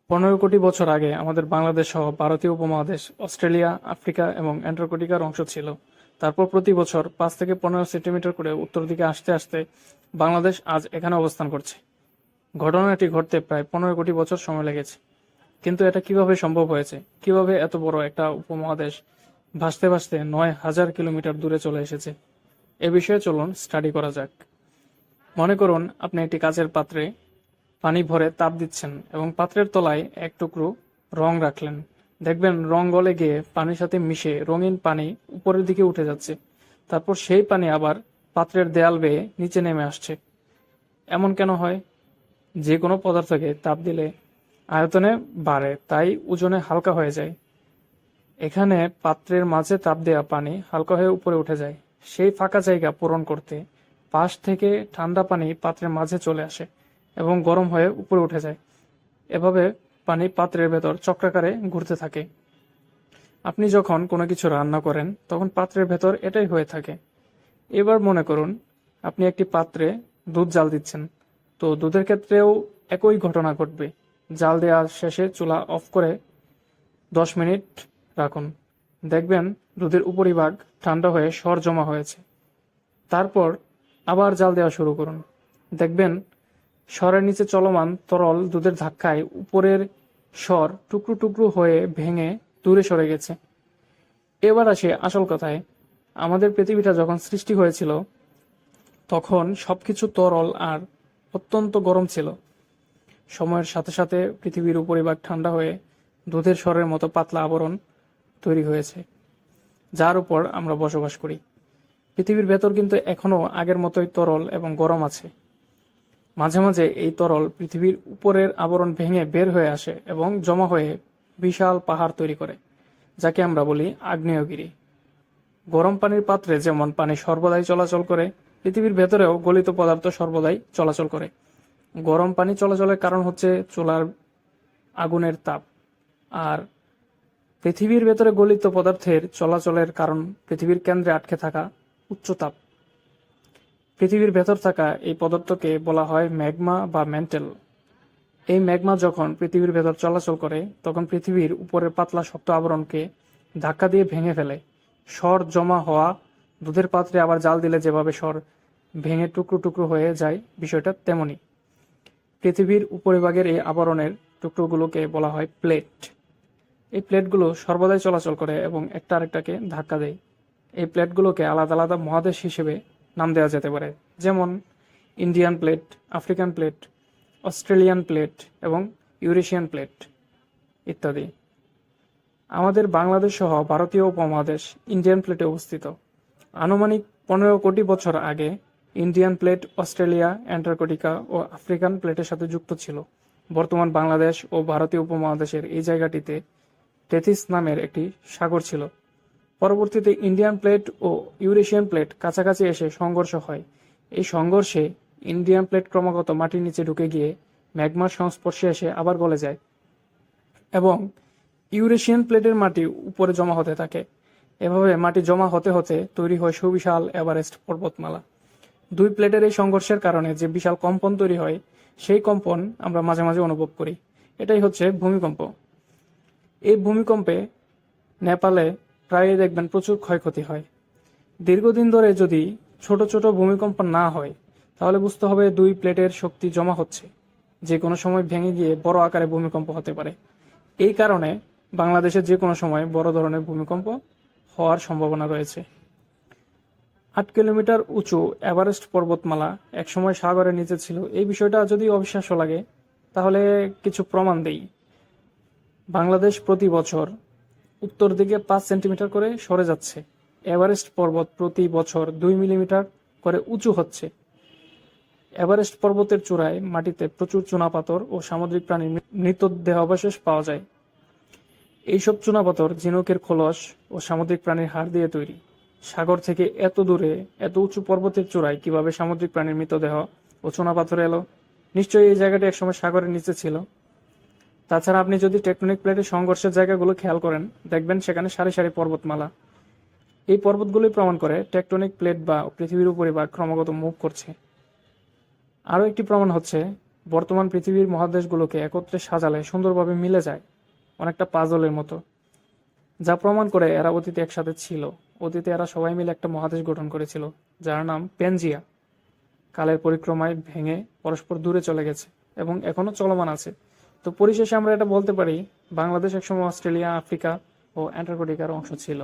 15 কোটি বছর আগে আমাদের বাংলাদেশ সহ ভারতীয় উপমহাদেশ, অস্ট্রেলিয়া, আফ্রিকা এবং অ্যান্টার্কটিকার অংশ ছিল। তারপর প্রতি বছর 5 থেকে 15 সেন্টিমিটার করে উত্তর দিকে আসতে আসতে বাংলাদেশ আজ এখানে অবস্থান করছে। ঘটনাটি ঘটতে প্রায় 15 কোটি বছর সময় লেগেছে। কিন্তু এটা কিভাবে সম্ভব হয়েছে? কিভাবে এত বড় একটা উপমহাদেশ ভাসতে ভাসতে 9,000 কিলোমিটার দূরে চলে এসেছে? এ বিষয়ে চলুন স্টাডি করা যাক। মনে করুন আপনি একটি কাচের পাত্রে পানি ভরে তাপ দিচ্ছেন এবং পাত্রের তলায় এক টুকরো রং রাখলেন। দেখবেন রং গলে গিয়ে পানির সাথে মিশে রঙিন পানি উপরের দিকে উঠে যাচ্ছে। তারপর সেই পানি আবার পাত্রের দেয়াল বেয়ে নিচে নেমে আসছে। এমন কেন হয়? যে কোনো পদার্থকে তাপ দিলে আয়তনে বাড়ে, তাই ওজনে হালকা হয়ে যায়। এখানে পাত্রের মাঝে তাপ দেওয়া পানি হালকা হয়ে উপরে উঠে যায়। সেই ফাঁকা জায়গা পূরণ করতে পাশ থেকে ঠান্ডা পানি পাত্রের মাঝে চলে আসে এবং গরম হয়ে উপরে উঠে যায়। এভাবে পানি পাত্রের ভেতর চক্রাকারে ঘুরতে থাকে। আপনি যখন কোনো কিছু রান্না করেন তখন পাত্রের ভেতর এটাই হয়ে থাকে। এবার মনে করুন আপনি একটি পাত্রে দুধ জাল দিচ্ছেন। তো দুধের ক্ষেত্রেও একই ঘটনা ঘটবে। জাল দেওয়ার শেষে চুলা অফ করে 10 মিনিট রাখুন। দেখবেন দুধের উপরিভাগ ঠান্ডা হয়ে সর জমা হয়েছে। তারপর আবার জাল দেওয়া শুরু করুন। দেখবেন সরের নিচে চলমান তরল দুধের ধাক্কায় উপরের সর টুকরো টুকরো হয়ে ভেঙে দূরে সরে গেছে। এবার আসে আসল কথায়। আমাদের পৃথিবীটা যখন সৃষ্টি হয়েছিল তখন সবকিছু তরল আর অত্যন্ত গরম ছিল। সময়ের সাথে সাথে পৃথিবীর উপরিভাগ ঠান্ডা হয়ে দুধের সরের মতো পাতলা আবরণ তৈরি হয়েছে, যার উপর আমরা বসবাস করি। পৃথিবীর ভেতর কিন্তু এখনো আগের মতোই তরল এবং গরম আছে। মাঝে মাঝে এই তরল পৃথিবীর উপরের আবরণ ভেঙে বের হয়ে আসে এবং জমা হয়ে বিশাল পাহাড় তৈরি করে, যাকে আমরা বলি আগ্নেয়গিরি। গরম পানির পাত্রে যেমন পানি সর্বদাই চলাচল করে, পৃথিবীর ভেতরেও গলিত পদার্থ সর্বদাই চলাচল করে। গরম পানি চলাচলের কারণ হচ্ছে চুলার আগুনের তাপ, আর পৃথিবীর ভেতরে গলিত পদার্থের চলাচলের কারণ পৃথিবীর কেন্দ্রে আটকে থাকা উচ্চতাপ। পৃথিবীর ভেতর থাকা এই পদার্থকে বলা হয় ম্যাগমা বা ম্যান্টেল। এই ম্যাগমা যখন পৃথিবীর ভেতর চলাচল করে তখন পৃথিবীর উপরের পাতলা শক্ত আবরণকে ধাক্কা দিয়ে ভেঙে ফেলে। সর জমা হওয়া দুধের পাত্রে আবার জাল দিলে যেভাবে সর ভেঙে টুকরো টুকরো হয়ে যায়, বিষয়টা তেমনি। পৃথিবীর উপরিভাগের এই আবরণের টুকরোগুলোকে বলা হয় প্লেট। এই প্লেটগুলো সর্বদাই চলাচল করে এবং একটা আরেকটাকে ধাক্কা দেয়। এই প্লেটগুলোকে আলাদা আলাদা মহাদেশ হিসেবে নাম দেওয়া যেতে পারে, যেমন Indian plate, African plate, Australian plate এবং ইউরেশিয়ান প্লেট ইত্যাদি। আমাদের বাংলাদেশ সহ ভারতীয় উপমহাদেশ ইন্ডিয়ান প্লেটে অবস্থিত। আনুমানিক 15 কোটি বছর আগে ইন্ডিয়ান প্লেট অস্ট্রেলিয়া, অ্যান্টার্কটিকা ও আফ্রিকান প্লেটের সাথে যুক্ত ছিল। বর্তমান বাংলাদেশ ও ভারতীয় উপমহাদেশের এই জায়গাটিতে টেথিস নামের একটি সাগর ছিল। পরবর্তীতে ইন্ডিয়ান প্লেট ও ইউরেশিয়ান প্লেট কাছাকাছি এসে সংঘর্ষ হয়। এই সংঘর্ষে ইন্ডিয়ান প্লেট ক্রমাগত মাটির নিচে ঢুকে গিয়ে ম্যাগমার সংস্পর্শে এসে আবার গলে যায় এবং ইউরেশিয়ান প্লেটের মাটি উপরে জমা হতে থাকে। এভাবে মাটি জমা হতে হতে তৈরি হয় সুবিশাল এভারেস্ট পর্বতমালা। দুই প্লেটের এই সংঘর্ষের কারণে যে বিশাল কম্পন তৈরি হয়, সেই কম্পন আমরা মাঝে মাঝে অনুভব করি। এটাই হচ্ছে ভূমিকম্প। এই ভূমিকম্পে নেপালে প্রায়ই দেখবেন প্রচুর ক্ষয়ক্ষতি হয়। দীর্ঘদিন ধরে যদি ছোট ছোট ভূমিকম্প না হয় তাহলে বুঝতে হবে দুই প্লেটের শক্তি জমা হচ্ছে, যে কোনো সময় ভেঙে গিয়ে বড় আকারে ভূমিকম্প হতে পারে। এই কারণে বাংলাদেশে যে কোনো সময় বড় ধরনের ভূমিকম্প হওয়ার সম্ভাবনা রয়েছে। 8 কিলোমিটার উঁচু এভারেস্ট পর্বতমালা একসময় সাগরের নিচে ছিল। এই বিষয়টা যদি অবিশ্বাস্য লাগে তাহলে কিছু প্রমাণ দেই। বাংলাদেশ প্রতি বছর উত্তর দিকে 5 সেন্টিমিটার করে সরে যাচ্ছে। এভারেস্ট পর্বত প্রতি বছর 2 মিলিমিটার করে উঁচু হচ্ছে। এভারেস্ট পর্বতের চূড়ায় মাটিতে প্রচুর চুনাপাথর ও সামুদ্রিক প্রাণীর মৃত দেহাবশেষ পাওয়া যায়। এইসব চুনাপাথর ঝিনুকের খোলস ও সামুদ্রিক প্রাণীর হাড় দিয়ে তৈরি। সাগর থেকে এত দূরে এত উঁচু পর্বতের চূড়ায় কিভাবে সামুদ্রিক প্রাণীর মৃতদেহ ও চুনাপাথর এলো? নিশ্চয়ই এই জায়গাটি একসময় সাগরের নিচে ছিল। তাছাড়া আপনি যদি টেকটনিক প্লেটের সংঘর্ষের জায়গাগুলো খেয়াল করেন, দেখবেন সেখানে সারি সারি পর্বতমালা। এই পর্বতগুলোই প্রমাণ করে টেকটনিক প্লেট বা পৃথিবীর উপরিভাগ ক্রমাগত মুভ করছে। আরও একটি প্রমাণ হচ্ছে বর্তমান পৃথিবীর মহাদেশগুলোকে একত্রে সাজালে সুন্দরভাবে মিলে যায়, অনেকটা পাজলের মতো, যা প্রমাণ করে এরা অতীতে একসাথে ছিল। অতীতে এরা সবাই মিলে একটা মহাদেশ গঠন করেছিল, যার নাম প্যানজিয়া। কালের পরিক্রমায় ভেঙে পরস্পর দূরে চলে গেছে এবং এখনো চলমান আছে। তো পরিশেষে আমরা এটা বলতে পারি, বাংলাদেশ একসময় অস্ট্রেলিয়া, আফ্রিকা ও অ্যান্টার্কটিকার অংশ ছিল।